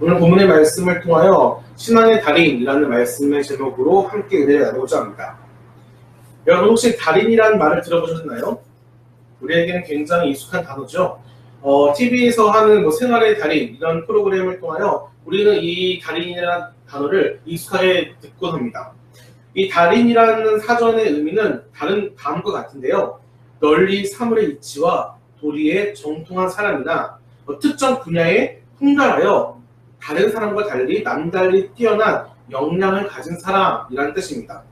오늘 본문의 말씀을 통하여 신앙의 달인이라는 말씀의 제목으로 함께 은혜를 나누고자 합니다. 여러분 혹시 달인이라는 말을 들어보셨나요? 우리에게는 굉장히 익숙한 단어죠. TV에서 하는 생활의 달인 이런 프로그램을 통하여 우리는 이 달인이라는 단어를 익숙하게 듣곤 합니다. 이 달인이라는 사전의 의미는 다음과 같은데요. 널리 사물의 이치와 도리에 정통한 사람이나 특정 분야에 통달하여 다른 사람과 달리 남달리 뛰어난 역량을 가진 사람이라는 뜻입니다.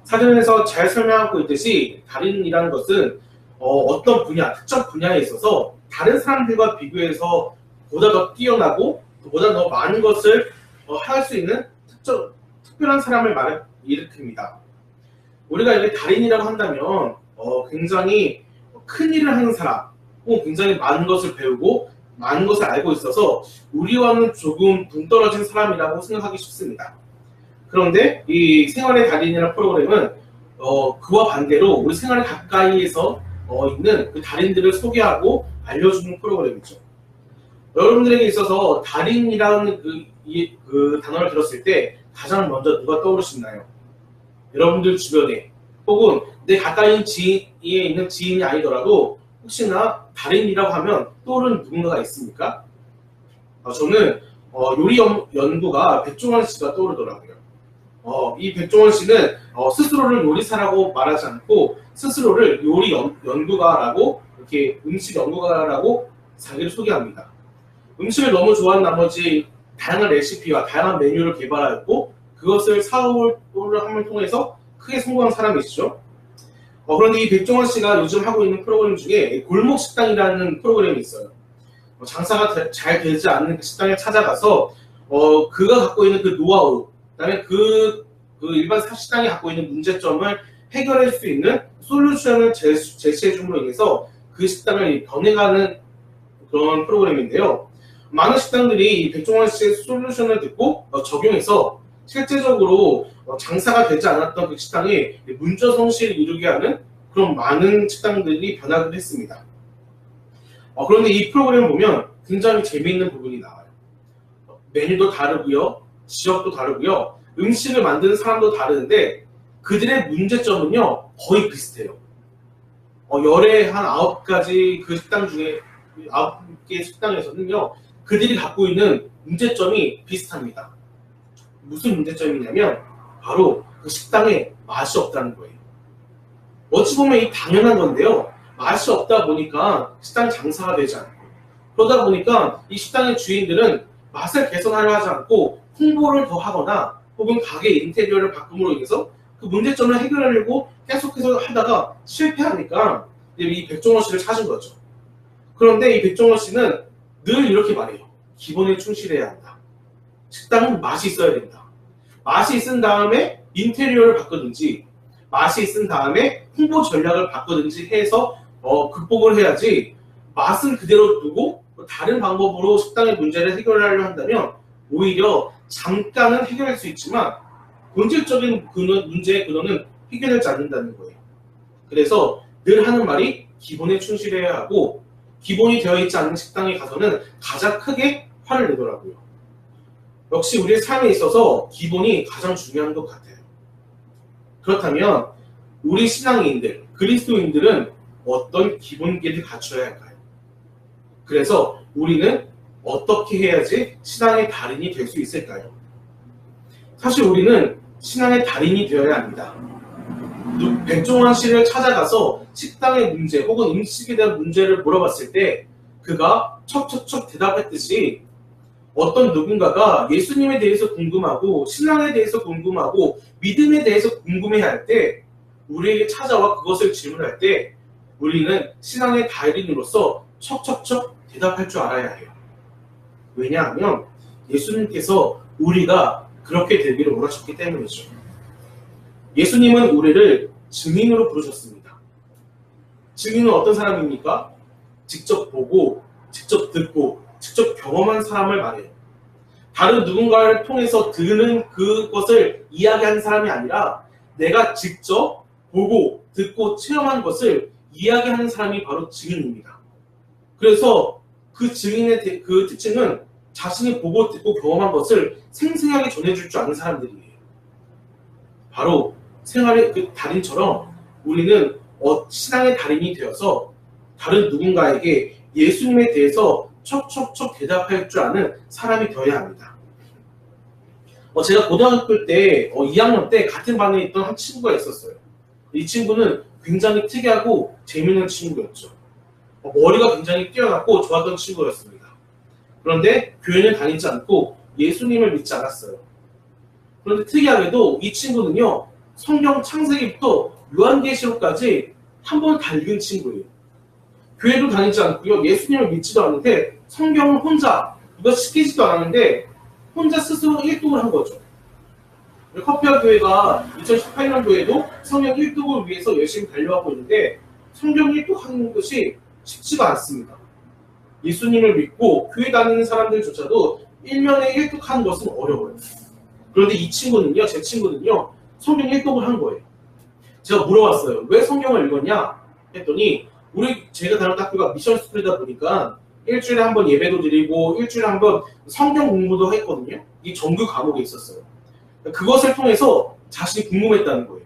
사전에서 잘 설명하고 있듯이 달인이라는 것은 어떤 분야, 특정 분야에 있어서 다른 사람들과 비교해서 보다 더 뛰어나고 보다 더 많은 것을 할 수 있는 특별한 사람을 일으킵니다. 우리가 이렇게 달인이라고 한다면 굉장히 큰 일을 하는 사람, 혹은 굉장히 많은 것을 배우고 많은 것을 알고 있어서 우리와는 조금 동떨어진 사람이라고 생각하기 쉽습니다. 그런데 이 생활의 달인이라는 프로그램은 그와 반대로 우리 생활 가까이에서 있는 그 달인들을 소개하고 알려주는 프로그램이죠. 여러분들에게 있어서 달인이라는 그 단어를 들었을 때 가장 먼저 누가 떠오르시나요? 여러분들 주변에 혹은 내 가까이 지인에 있는 지인이 아니더라도 혹시나 달인이라고 하면 떠오르는 누군가가 있습니까? 저는 요리 연구가 백종원 씨가 떠오르더라고요. 이 백종원 씨는 스스로를 요리사라고 말하지 않고 스스로를 요리 연구가라고 이렇게 음식 연구가라고 자기를 소개합니다. 음식을 너무 좋아하는 나머지 다양한 레시피와 다양한 메뉴를 개발하였고 그것을 사업을 함을 통해서 크게 성공한 사람이시죠. 그런데 이 백종원 씨가 요즘 하고 있는 프로그램 중에 골목 식당이라는 프로그램이 있어요. 장사가 잘 되지 않는 그 식당에 찾아가서 그가 갖고 있는 그 노하우, 그다음에 그 일반 식당이 갖고 있는 문제점을 해결할 수 있는 솔루션을 제시해 줌으로 인해서 그 식당을 변해가는 그런 프로그램인데요. 많은 식당들이 이 백종원 씨의 솔루션을 듣고 적용해서 실제적으로 장사가 되지 않았던 그 식당이 문제성실을 이루게 하는 그런 많은 식당들이 변하기도 했습니다. 그런데 이 프로그램을 보면 굉장히 재미있는 부분이 나와요. 메뉴도 다르고요, 지역도 다르고요, 음식을 만드는 사람도 다르는데 그들의 문제점은요 거의 비슷해요. 열에 한 9가지 그 식당 중에 9개의 식당에서는요 그들이 갖고 있는 문제점이 비슷합니다. 무슨 문제점이냐면 바로 그 식당에 맛이 없다는 거예요. 어찌 보면 이 당연한 건데요. 맛이 없다 보니까 식당이 장사가 되지 않고 그러다 보니까 이 식당의 주인들은 맛을 개선하려 하지 않고 홍보를 더 하거나 혹은 가게 인테리어를 바꿈으로 인해서 그 문제점을 해결하려고 계속해서 하다가 실패하니까 이 백종원 씨를 찾은 거죠. 그런데 이 백종원 씨는 늘 이렇게 말해요. 기본에 충실해야 한다. 식당은 맛이 있어야 된다. 맛이 있은 다음에 인테리어를 바꾸든지 맛이 있은 다음에 홍보 전략을 바꾸든지 해서 극복을 해야지 맛은 그대로 두고 다른 방법으로 식당의 문제를 해결하려 한다면 오히려 잠깐은 해결할 수 있지만 본질적인 문제의 근원은 해결되지 않는다는 거예요. 그래서 늘 하는 말이 기본에 충실해야 하고 기본이 되어 있지 않는 식당에 가서는 가장 크게 화를 내더라고요. 역시 우리의 삶에 있어서 기본이 가장 중요한 것 같아요. 그렇다면 우리 신앙인들, 그리스도인들은 어떤 기본기를 갖춰야 할까요? 그래서 우리는 어떻게 해야지 신앙의 달인이 될 수 있을까요? 사실 우리는 신앙의 달인이 되어야 합니다. 백종원 씨를 찾아가서 식당의 문제 혹은 음식에 대한 문제를 물어봤을 때 그가 척척척 대답했듯이 어떤 누군가가 예수님에 대해서 궁금하고 신앙에 대해서 궁금하고 믿음에 대해서 궁금해할 때 우리에게 찾아와 그것을 질문할 때 우리는 신앙의 달인으로서 척척척 대답할 줄 알아야 해요. 왜냐하면 예수님께서 우리가 그렇게 되기를 원하셨기 때문이죠. 예수님은 우리를 증인으로 부르셨습니다. 증인은 어떤 사람입니까? 직접 보고, 직접 듣고, 직접 경험한 사람을 말해요. 다른 누군가를 통해서 들은 그것을 이야기하는 사람이 아니라 내가 직접 보고, 듣고, 체험한 것을 이야기하는 사람이 바로 증인입니다. 그래서 그 증인의 그 특징은 자신이 보고 듣고 경험한 것을 생생하게 전해줄 줄 아는 사람들이에요. 바로 생활의 그 달인처럼 우리는 신앙의 달인이 되어서 다른 누군가에게 예수님에 대해서 척척척 대답할 줄 아는 사람이 되어야 합니다. 제가 고등학교 때 2학년 때 같은 반에 있던 한 친구가 있었어요. 이 친구는 굉장히 특이하고 재미있는 친구였죠. 머리가 굉장히 뛰어났고 좋았던 친구였습니다. 그런데 교회는 다니지 않고 예수님을 믿지 않았어요. 그런데 특이하게도 이 친구는요, 성경 창세기부터 요한계시록까지 한 번 다 읽은 친구예요. 교회도 다니지 않고요, 예수님을 믿지도 않는데 성경을 혼자, 이거 시키지도 않았는데 혼자 스스로 일독을 한 거죠. 커피와 교회가 2018년도에도 성경 일독을 위해서 열심히 달려가고 있는데 성경 일독하는 것이 쉽지가 않습니다. 예수님을 믿고 교회 다니는 사람들조차도 1년에 일독하는 것은 어려워요. 그런데 이 친구는요, 제 친구는요, 성경 일독을 한 거예요. 제가 물어봤어요. 왜 성경을 읽었냐? 했더니 제가 다녔던 학교가 미션 스쿨이다 보니까 일주일에 한 번 예배도 드리고 일주일에 한 번 성경 공부도 했거든요. 이 정규 과목에 있었어요. 그것을 통해서 자신이 궁금했다는 거예요.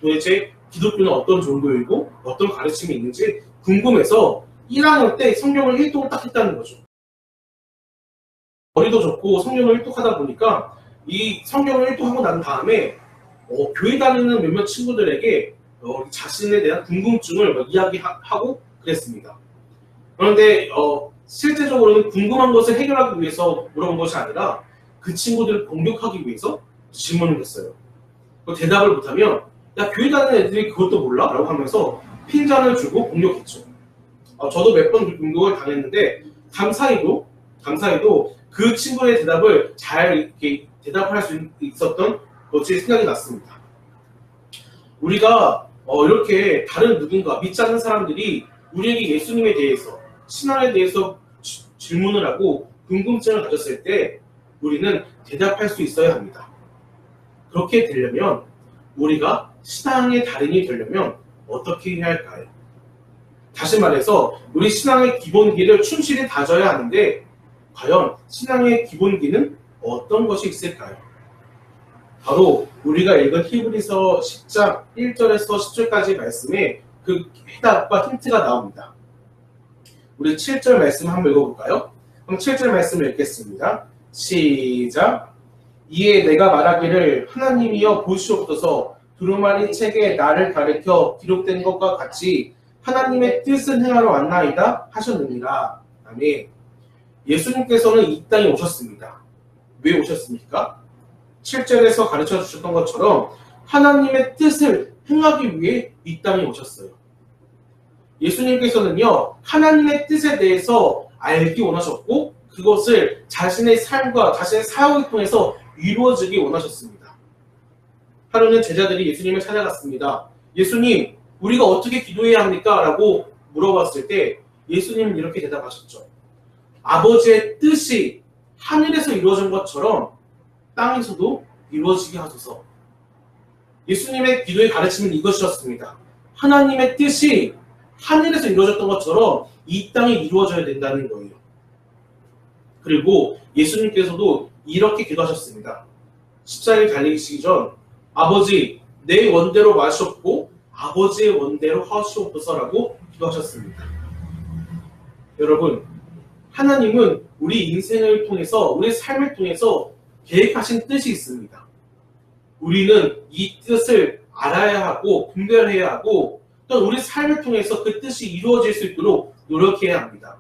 도대체 기독교는 어떤 종교이고 어떤 가르침이 있는지 궁금해서 1학년 때 성경을 일독을 딱 했다는 거죠. 머리도 좋고 성경을 일독하다 보니까 이 성경을 일독하고 난 다음에 교회 다니는 몇몇 친구들에게 자신에 대한 궁금증을 이야기하고 그랬습니다. 그런데 실제적으로는 궁금한 것을 해결하기 위해서 물어본 것이 아니라 그 친구들을 공격하기 위해서 질문을 했어요. 대답을 못하면 야, 교회 다니는 애들이 그것도 몰라? 라고 하면서 핀잔을 주고 공격했죠. 저도 몇 번 공격을 당했는데 감사히도 그 친구의 대답을 잘 이렇게 대답할 수 있었던 것이 생각이 났습니다. 우리가 이렇게 다른 누군가 믿지 않는 사람들이 우리에게 예수님에 대해서 신앙에 대해서 질문을 하고 궁금증을 가졌을 때 우리는 대답할 수 있어야 합니다. 그렇게 되려면 우리가 신앙의 달인이 되려면 어떻게 해야 할까요? 다시 말해서 우리 신앙의 기본기를 충실히 다져야 하는데 과연 신앙의 기본기는 어떤 것이 있을까요? 바로 우리가 읽은 히브리서 10장 1절에서 10절까지 말씀에 그 해답과 힌트가 나옵니다. 우리 7절 말씀 한번 읽어볼까요? 그럼 7절 말씀을 읽겠습니다. 시작! 이에 내가 말하기를 하나님이여 보시옵소서 두루마리 책에 나를 가리켜 기록된 것과 같이 하나님의 뜻은 행하러 왔나이다 하셨느니라. 아멘. 예수님께서는 이 땅에 오셨습니다. 왜 오셨습니까? 7절에서 가르쳐 주셨던 것처럼 하나님의 뜻을 행하기 위해 이 땅에 오셨어요. 예수님께서는요, 하나님의 뜻에 대해서 알기 원하셨고 그것을 자신의 삶과 자신의 사역을 통해서 이루어지기 원하셨습니다. 하루는 제자들이 예수님을 찾아갔습니다. 예수님, 우리가 어떻게 기도해야 합니까? 라고 물어봤을 때 예수님은 이렇게 대답하셨죠. 아버지의 뜻이 하늘에서 이루어진 것처럼 땅에서도 이루어지게 하소서. 예수님의 기도의 가르침은 이것이었습니다. 하나님의 뜻이 하늘에서 이루어졌던 것처럼 이 땅에 이루어져야 된다는 거예요. 그리고 예수님께서도 이렇게 기도하셨습니다. 십자가에 달리시기 전 아버지 내 원대로 마시옵고 아버지의 원대로 하시옵소서라고 기도하셨습니다. 여러분, 하나님은 우리 인생을 통해서 우리 삶을 통해서 계획하신 뜻이 있습니다. 우리는 이 뜻을 알아야 하고 분별해야 하고 또 우리 삶을 통해서 그 뜻이 이루어질 수 있도록 노력해야 합니다.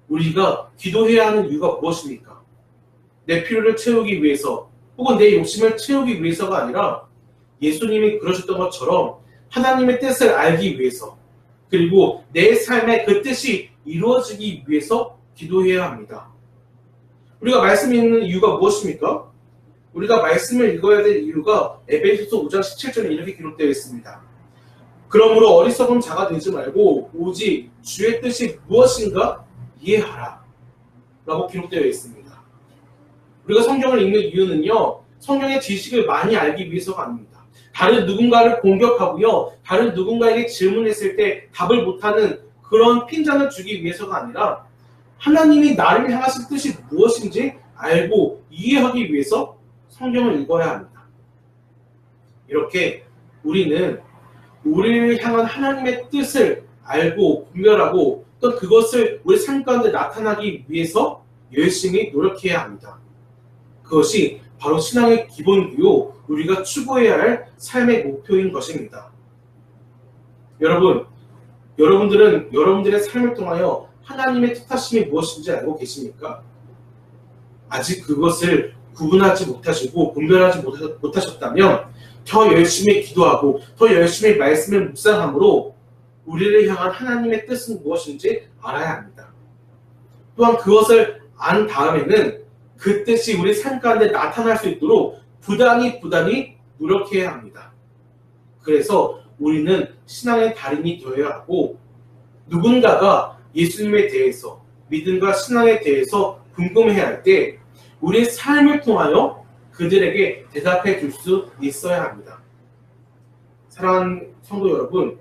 우리가 기도해야 하는 이유가 무엇입니까? 내 필요를 채우기 위해서 혹은 내 욕심을 채우기 위해서가 아니라 예수님이 그러셨던 것처럼 하나님의 뜻을 알기 위해서 그리고 내 삶에 그 뜻이 이루어지기 위해서 기도해야 합니다. 우리가 말씀 읽는 이유가 무엇입니까? 우리가 말씀을 읽어야 될 이유가 에베소서 5장 17절에 이렇게 기록되어 있습니다. 그러므로 어리석은 자가 되지 말고 오직 주의 뜻이 무엇인가 이해하라 라고 기록되어 있습니다. 우리가 성경을 읽는 이유는요, 성경의 지식을 많이 알기 위해서가 아닙니다. 다른 누군가를 공격하고요, 다른 누군가에게 질문했을 때 답을 못하는 그런 핀잔을 주기 위해서가 아니라 하나님이 나를 향하신 뜻이 무엇인지 알고 이해하기 위해서 성경을 읽어야 합니다. 이렇게 우리는 우리를 향한 하나님의 뜻을 알고 분별하고 또 그것을 우리 삶 가운데 나타나기 위해서 열심히 노력해야 합니다. 그것이 바로 신앙의 기본이요 우리가 추구해야 할 삶의 목표인 것입니다. 여러분들은 여러분들의 삶을 통하여 하나님의 뜻하심이 무엇인지 알고 계십니까? 아직 그것을 구분하지 못하시고 분별하지 못하셨다면 더 열심히 기도하고 더 열심히 말씀을 묵상함으로 우리를 향한 하나님의 뜻은 무엇인지 알아야 합니다. 또한 그것을 안 다음에는 그 뜻이 우리 삶 가운데 나타날 수 있도록 부단히 노력해야 합니다. 그래서 우리는 신앙의 달인이 되어야 하고 누군가가 예수님에 대해서 믿음과 신앙에 대해서 궁금해할 때 우리의 삶을 통하여 그들에게 대답해 줄 수 있어야 합니다. 사랑하는 성도 여러분,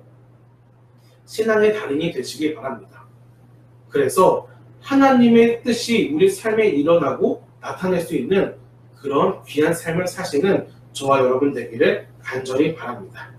신앙의 달인이 되시길 바랍니다. 그래서 하나님의 뜻이 우리 삶에 일어나고 나타낼 수 있는 그런 귀한 삶을 사시는 저와 여러분 되기를 간절히 바랍니다.